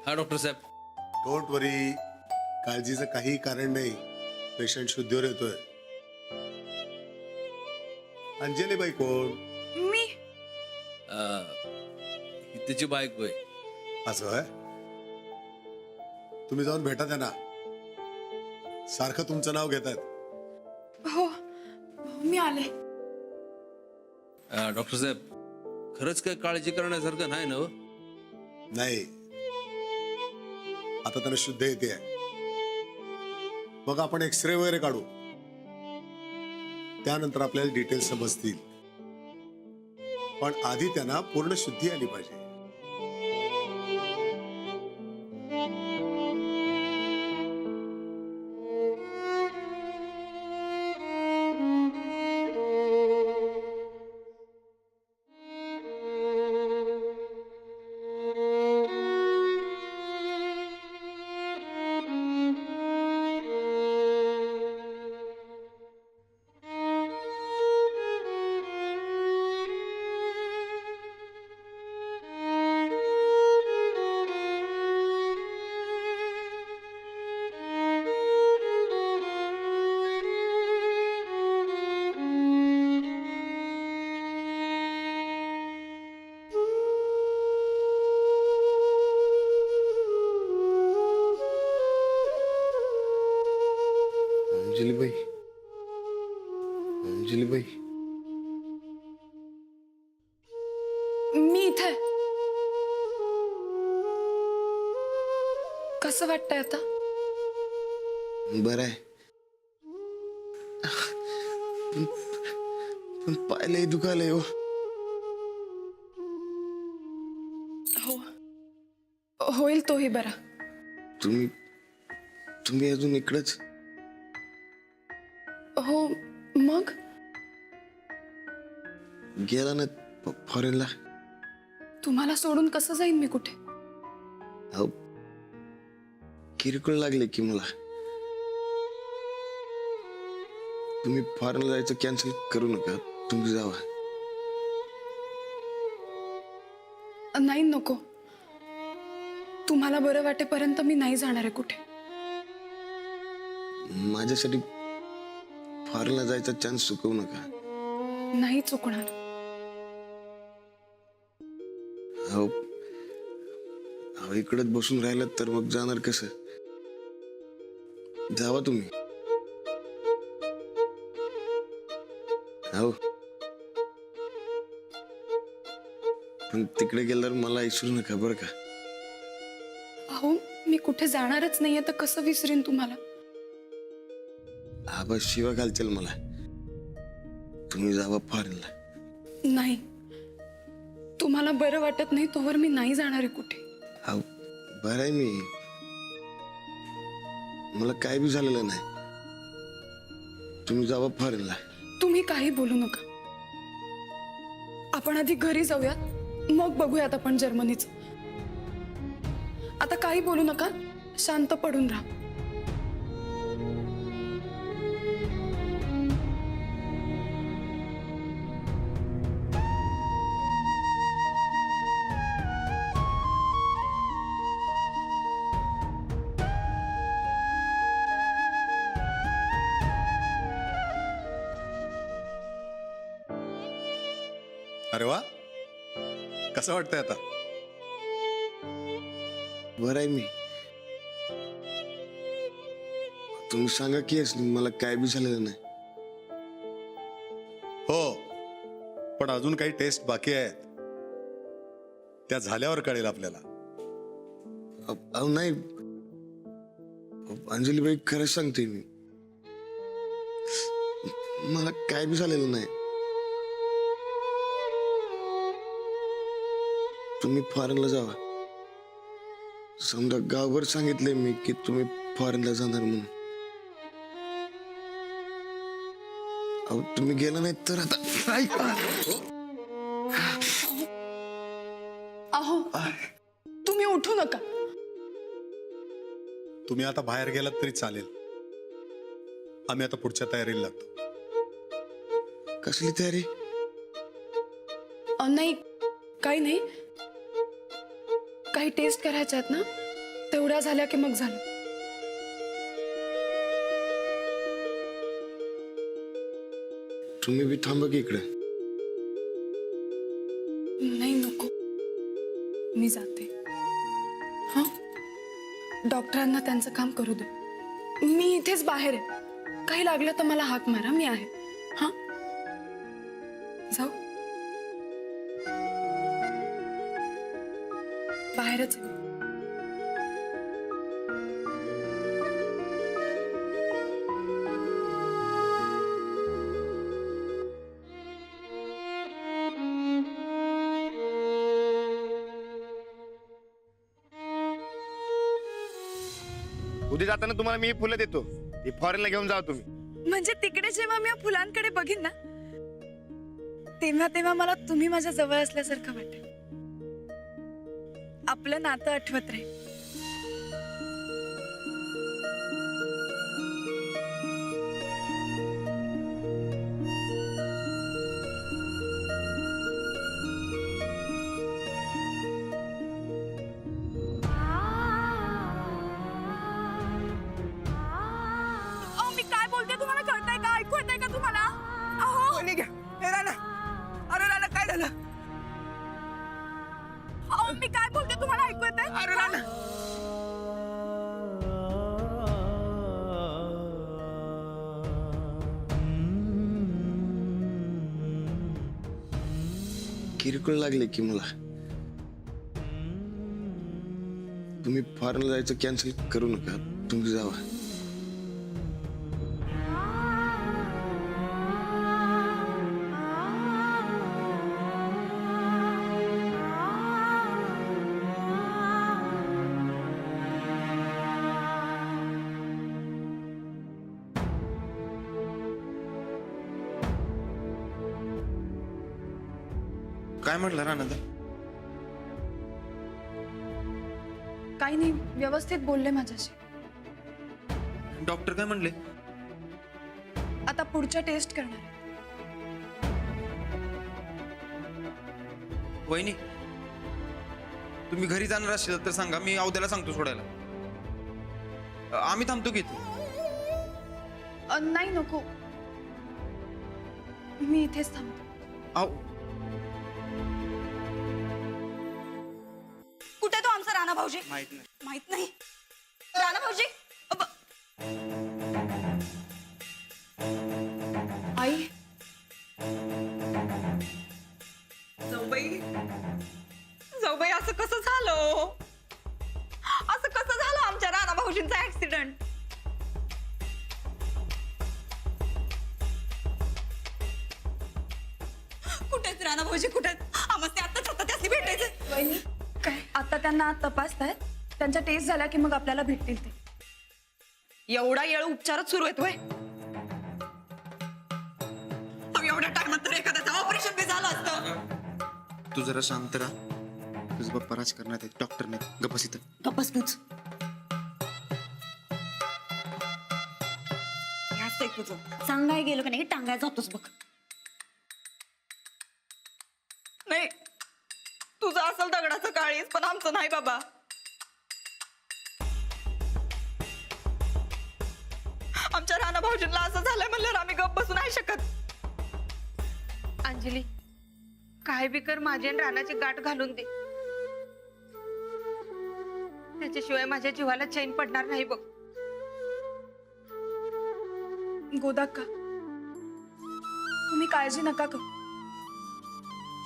हा doctor Saheb. Don't वरी, काळजीचं काही कारण नाही. पेशंट शुद्धीवर येतोय. अंजलीबाई कोण? मी ही त्याची बायको आहे. असं आहे. तुम्ही जाऊन भेटा त्यांना. सारखं तुमचं नाव घेतात. हो मी आले. डॉक्टर साहेब, खरंच काय काळजी करण्यासारखं नाही ना हो? नाही, आता त्यांना शुद्ध येते. मग आपण एक्सरे वगैरे काढू. त्यानंतर आपल्याला डिटेल्स समजतील. पण आधी त्यांना पूर्ण शुद्धी आली पाहिजे. अंजलीबाई, अंजलीबाई, मी इथे. कसं वाटतंय आता? बरं आहे. पण पायलाही दुखायलंय हो. हो होईल तोही बरा. तुम्ही तुम्ही अजून इकडंच? हो मग गेला ना फॉरेनला? तुम्हाला सोडून कसं जाईन मी कुठे? अहो, किरकोळ लागले की मला. तुम्ही फॉरेनला जायचं कॅन्सल करू नका. तुम्ही जावा. नाही नको. तुम्हाला बरं वाटेपर्यंत मी नाही जाणार आहे कुठे. माझ्यासाठी फॉरेनला जायचा चान्स चुकवू नका. नाही चुकणार. अहो, अहो इकडच बसून राहिलं तर मग जाणार कसं? जावा तुम्ही. हो, पण तिकडे गेल्यावर मला विसरू नका बरं का? अहो मी कुठे जाणारच नाहीये तर कसं विसरीन तुम्हाला? आबा शिवा घालचेल मला. तुम्ही जावा फॉरेनला. नाही, तुम्हाला बरं वाटत नाही तोवर मी नाही जाणार आहे कुठे. अहो, बरं आहे मी. मला काय बी झालेलं नाही. तुम्ही जावा फॉरेनला. तुम्ही काही बोलू नका. आपण आधी घरी जाऊयात, मग बघूयात आपण जर्मनीचं. आता काही बोलू नका, शांत पडून राहा. अरे वा, कसं वाटतंय आता? बरं आहे मी. तुम्ही सांगा की मला काय बी झालेलं नाही. हो, पण अजून काही टेस्ट बाकी आहेत. त्या झाल्यावर कळेल आपल्याला. अहो नाही अंजलीबाई, खरंच सांगते मी. मला काय बी झालेलं नाही. तुम्ही फॉरेनला जावा. समजा गावभर सांगितले मी की तुम्ही फॉरेनला जाणार म्हणून. अहो तुम्ही गेला नाही तर आता ऐका. अहो तुम्ही उठू नका. तुम्ही आता बाहेर गेलात तरी चालेल. आम्ही आता पुढच्या तयारीला लागतो. कसली तयारी? नाही काही नाही. काही टेस्ट करायच्या आहेत ना, तेवढ्या झाल्या की मग झालं. तुम्ही बी थांबा की इकडे. नाही नको, मी जाते. हा, डॉक्टरांना त्यांचं काम करू दे. मी इथेच बाहेर आहे. काही लागलं तर मला हाक मारा, मी आहे. हा, जाऊ. बाहेरच आहे. उद्या जाताना तुम्हाला मी ही फुलं देतो. ती फॉरेनला घेऊन जा तुम्ही. म्हणजे तिकडे जेव्हा मी या फुलांकडे बघीन ना, तेव्हा तेव्हा मला तुम्ही माझ्या जवळ असल्यासारखं वाटेल. आपलं नातं आठवत राहील. मी काय बोलते तुम्हाला कळतंय का? ऐकू येतंय का तुम्हाला? अहो अरे राणा काय झालं? अहो, मी काय बोलते तुम्हाला ऐकू येतंय? अरे राणा किरकोळ लागले की मला. तुम्ही फॉरेनला जायचं कॅन्सल करू नका. तुम्ही जावा. काय म्हटलं राणा? काही नाही, व्यवस्थित बोलले माझ्याशी. डॉक्टर काय म्हणले? आता पुढच्या टेस्ट करणार आहे. वहिनी, तुम्ही घरी जाणार असेल तर सांगा, मी अवध्याला सांगतो सोडायला. आम्ही थांबतो की इथे. नाही नको, मी इथेच थांबते. कुठे तो आमचा राणा भाऊजी? माहित नाही. राणा भाऊजी आई, जाऊबाई असं कसं झालं? असं कसं झालं आमच्या राणा भाऊजींचा ऍक्सिडेंट? कुठेच राणा भाऊजी कुठेच? आम्हाला आत्ताच आता त्यासनी भेटायचं. वहिनी, काय आता त्यांना तपासतायत. त्यांच्या टेस्ट झाल्या की मग आपल्याला भेटतील ते. एवढा येळ उपचारच सुरू आहेत वय? एवढ्या टाइमात तर एखाद्याचं ऑपरेशन बी झालं असतं. तू जरा शांत राहा. तुझं बाप्पा राजकारणात आहेत, डॉक्टर नाही. गप्पस इथं. गप्पस तूच. तुझं सांगाय गेलो का नाही टांगाय जातोस बघ. नाही, तुझं असल दगडाचं काळीच, पण आमचं नाही बाबा. आमच्या राणा भाऊजींना असं झालंय म्हणल्यावर आम्ही गप्प बसून नाही शकत. अंजली, काय बी कर, माझी आणि रानाची गाठ घालून दे. त्याच्याशिवाय माझ्या जीवाला चैन पडणार नाही बघ. गोदाक्का, तुम्ही काळजी नका करू.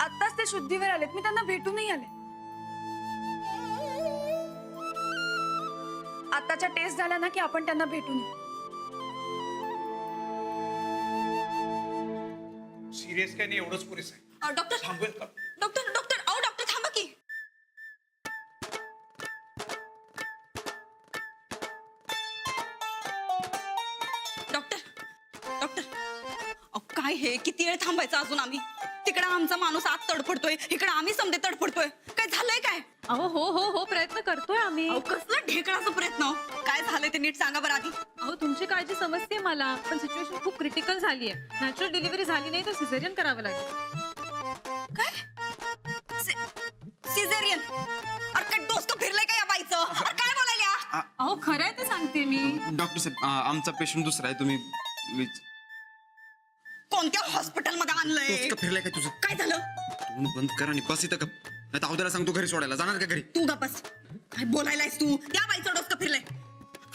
आत्ताच ते शुद्धीवर आलेत, मी त्यांना भेटूनही आले. आताच्या टेस्ट झाल्या ना की आपण त्यांना भेटून येऊ. सिरियस काय नाही, एवढंच पुरेस आहे. डॉक्टर थांबवेल का? डॉक्टर डॉक्टर अहो डॉक्टर थांबा की. डॉक्टर डॉक्टर अहो काय हे, किती वेळ थांबायचं अजून आम्ही? तिकडे आमचा माणूस आत तडफडतोय, इकडे आम्ही समजे तडफडतोय. काय झालंय काय? अहो हो हो हो, प्रयत्न करतोय आम्ही. अहो कसला ढेकळाचा प्रयत्न? काय झालंय ते नीट सांगा बरं आधी. अहो तुमची काळजी समजते मला, पण सिच्युएशन खूप क्रिटिकल झाली आहे. नॅचरल डिलिव्हरी झाली नाही तर सिझेरियन करावं लागेल. काय सिझेरियन? अरे काय डोसकं फिरलंय का या बाईचं? अरे काय बोलायली अहो खरं आहे ते सांगते मी. डॉक्टर साहेब आमचा पेशंट दुसरा आहे. तुम्ही कोणत्या हॉस्पिटलमध्ये आणलंय? तोच का फिरलाय का तुझं? काय झालं? तोंड बंद कर आणि बस इथं का नाही तर अवध्याला सांगतो घरी सोडायला. जाणार का घरी? तू गप्पस. काय बोलायलायस तू? त्या बाईचं डोसकं फिरलंय.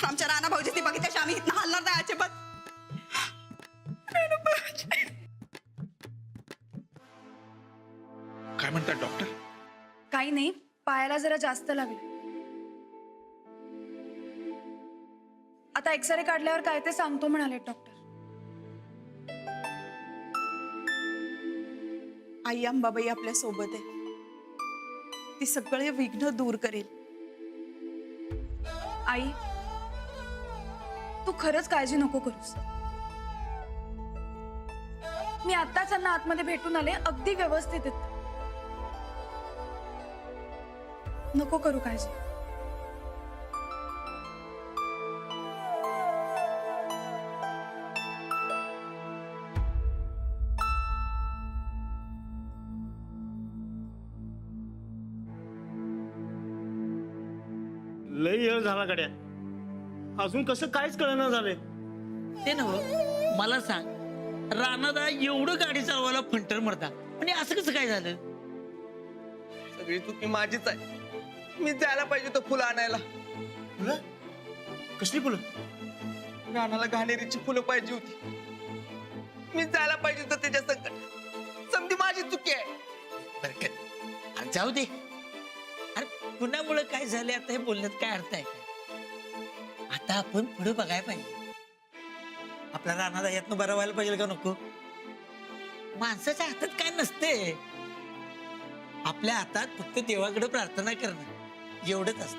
आमच्या राणा भाऊजी ती बघितल्याशी आम्ही इथनं हलणार नाही अजिबात. काय म्हणतात डॉक्टर? काही नाही, पायाला जरा जास्त लागले. आता एक्सरे काढल्यावर काय ते सांगतो म्हणाले डॉक्टर. आई अंबाबाई आपल्या सोबत आहे. ती सगळे विघ्न दूर करेल. आई, तू खरंच काळजी नको करूस. मी आत्ताच त्यांना आतमध्ये भेटून आले, अगदी व्यवस्थित आहेत. नको करू काळजी. लय वेळ झाला गड्या, अजून कसं काहीच कळना झालंय. ते नव्ह, मला सांग, राणादा एवढं गाडी चालवायला फंटर मरता म्हणजे असं कसं काय झालं? सगळी चुकी माझीच आहे. मी जायला पाहिजे होतं फुलं आणायला. फुलं? कसली फुलं? राणाला घाणेरीची फुलं पाहिजे होती. मी जायला पाहिजे होतं त्याच्या संकट. समधी माझी चुकी आहे. बरकत अरे जाऊ दे. अरे कुणामुळे काय झाले आता हे बोलण्यात काय अर्थ आहे का? आता आपण पुढे बघायला पाहिजे. आपल्या राणादा यातनं बरं व्हायला पाहिजे का नको? माणसाच्या हातात काय नसते. आपल्या हातात फक्त देवाकडे प्रार्थना करणं एवढंच असतं.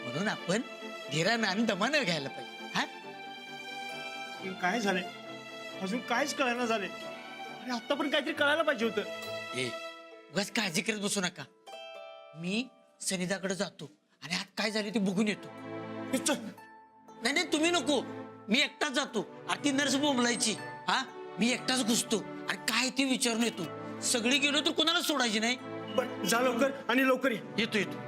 म्हणून आपण धीरानं आणि दमानं घ्यायला पाहिजे. हा काय झालंय? अजून काहीच कळना झाले. अरे आता पण काहीतरी कळायला पाहिजे होतं. ए उगाच काळजी करत बसू नका. मी सनिदाकडे जातो आणि आत काय झाले ते बघून येतो. नाही नाही तुम्ही नको, मी एकटाच जातो. अरे ती नर्स बोंबलायची. हा मी एकटाच घुसतो आणि काय ते विचारून येतो. सगळी गेलो तर कोणाला सोडायची नाही. पण जा लवकर आणि लवकर ये. येतो येतो.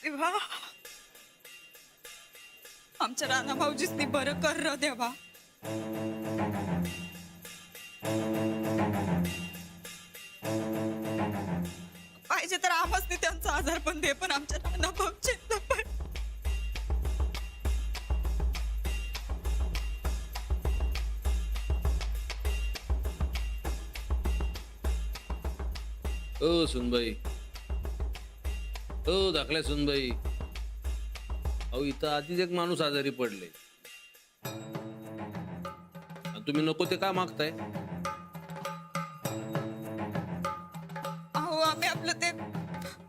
देवा, आमच्या राणा भाऊजीच ती बरं कर र देवा. पाहिजे तर आवाज नाही त्यांचा आजार पण दे, पण आमच्या राणा भाऊजींना पण. ओ सुनबाई, ओ दाखल्या सुनबाई, अहो इथं आधीच एक माणूस आजारी पडले. तुम्ही नको ते का मागताय? अहो आम्ही आपलं ते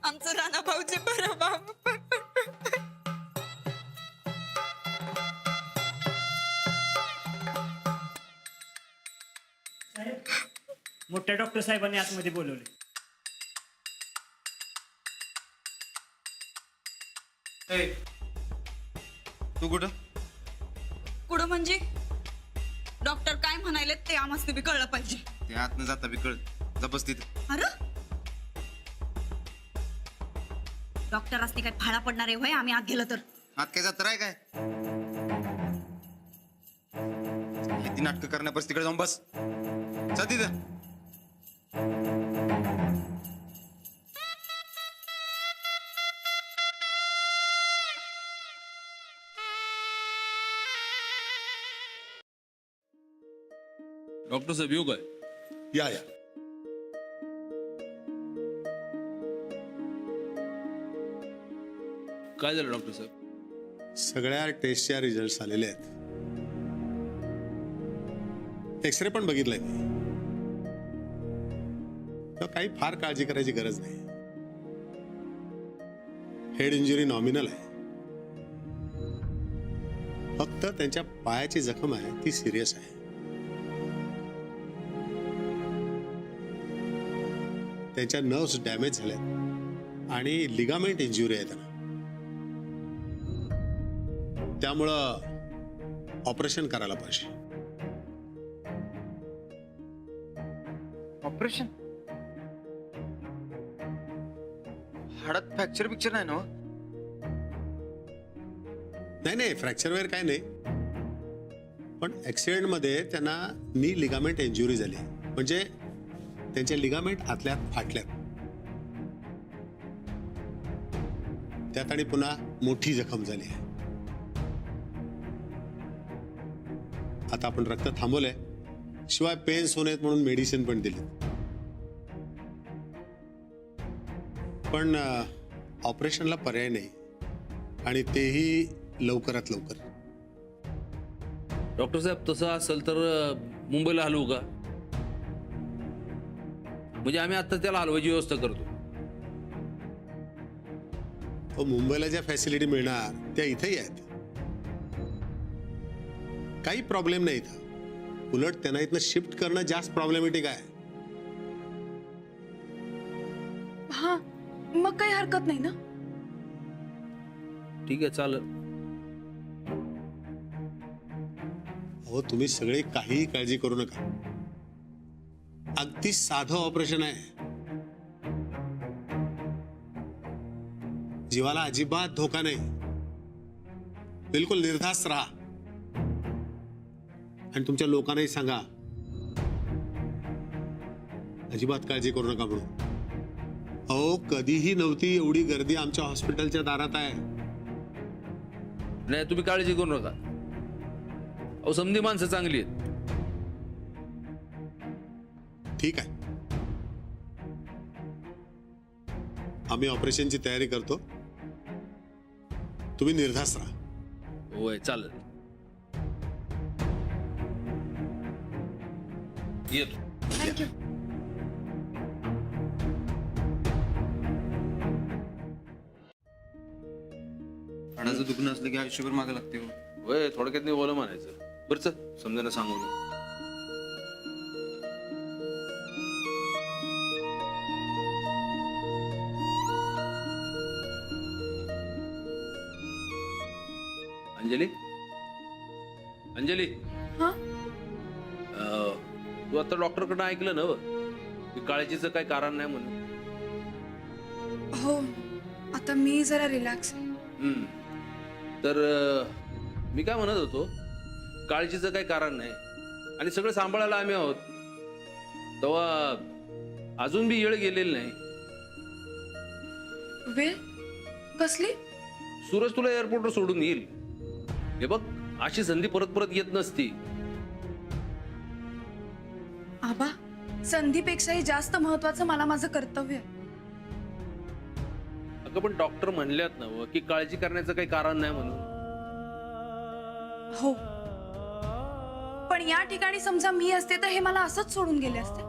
आमचं राणा भाऊजी बरं बाबा. मोठ्या डॉक्टर साहेबांनी आतमध्ये बोलवले. तू कुठं? कुठं म्हणजे? डॉक्टर काय म्हणाले ते आम्हाला बी कळलं पाहिजे. ते आत न जाता बी कळत. जबस तिथं. अरे डॉक्टर असते काय फाळा पडणार आहे? आम्ही आत गेलं तर आत काय जात राय काय? ती नाटकं करण्यापासून तिकडे जाऊन बस. जा तिथं. डॉक्टर साहेब येऊ काय? या या. काय झालं डॉक्टर साहेब? सगळ्या टेस्टच्या रिझल्ट आलेले आहेत. एक्सरे पण बघितलाय मी. तर काही फार काळजी करायची गरज नाही. हेड इंजुरी नॉमिनल आहे. फक्त त्यांच्या पायाची जखम आहे ती सिरियस आहे. त्यांच्या नर्व्स डॅमेज झाल्यात आणि लिगामेंट इंजुरी आहे त्यांना. त्यामुळं ऑपरेशन करायला पाहिजे. ऑपरेशन? हाडात फ्रॅक्चर पिक्चर नाही ना हो? नाही फ्रॅक्चर वगैरे काय नाही, पण ऍक्सिडेंट मध्ये त्यांना नी लिगामेंट इंजुरी झाली, म्हणजे त्यांच्या लिगामेंट आतल्यात फाटल्यात. त्यात आणि पुन्हा मोठी जखम झाली आहे. आता आपण रक्त थांबवलंय, शिवाय पेन्स होऊ नयेत म्हणून मेडिसिन पण दिली. पण ऑपरेशनला पर्याय नाही, आणि तेही लवकरात लवकर. डॉक्टर साहेब तसं असेल तर मुंबईला हलवू का? म्हणजे आम्ही आता त्याला हलवायची व्यवस्था करतो. हो, मुंबईला ज्या फॅसिलिटी मिळणार त्या इथेही आहेत. काही प्रॉब्लेम नाही इथं. उलट त्यांना इथनं शिफ्ट करणं जास्त प्रॉब्लेमॅटिक आहे. हा, मग काही हरकत नाही ना? ठीक आहे, चालेल. हो, तुम्ही सगळे काहीही काळजी करू नका. अगदी साधं ऑपरेशन आहे. जीवाला अजिबात धोका नाही. बिलकुल निर्धास्त राहा आणि तुमच्या लोकांनाही सांगा अजिबात काळजी करू नका म्हणून. अहो, कधीही नव्हती एवढी गर्दी आमच्या हॉस्पिटलच्या दारात आहे. नाही, तुम्ही काळजी करू नका. अहो, समधी माणसं चांगली आहेत. ठीक आहे, आम्ही ऑपरेशनची तयारी करतो. तुम्ही निर्धास्त राहा. होय, चालेल. येतो. थँक्यू. हाडाचं दुखणं असलं की आयुष्यभर मागे लागते हो. होय, थोडक्यात नाही बोला म्हणायचं. बरं चल, समजायला सांगू नये. अंजली, अंजली, हा, तू आता डॉक्टरकडनं ऐकलं ना की काळजीचं काही कारण नाही म्हणून? हो, आता मी जरा रिलॅक्स आहे. तर मी काय म्हणत होतो, काळजीचं काही कारण नाही आणि सगळं सांभाळायला आम्ही आहोत. तेव्हा अजून बी येळ गेलेली नाही. वेळ कसली? सूरज तुला एअरपोर्टवर सोडून येईल. हे बघ, अशी संधी परत परत येत नसती. आबा, संधीपेक्षाही जास्त महत्वाचं मला माझं कर्तव्य आहे. अगं, पण डॉक्टर म्हणल्यात ना की काळजी करण्याचं काही कारण नाही म्हणून. हो, पण या ठिकाणी समजा मी असते तर हे मला असंच सोडून गेले असते.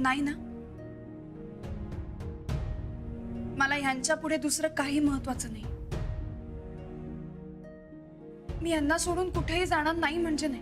नाही ना? मला ह्यांच्या पुढे दुसरं काही महत्वाचं नाही. मी यांना सोडून कुठेही जाणार नाही म्हणजे नाही.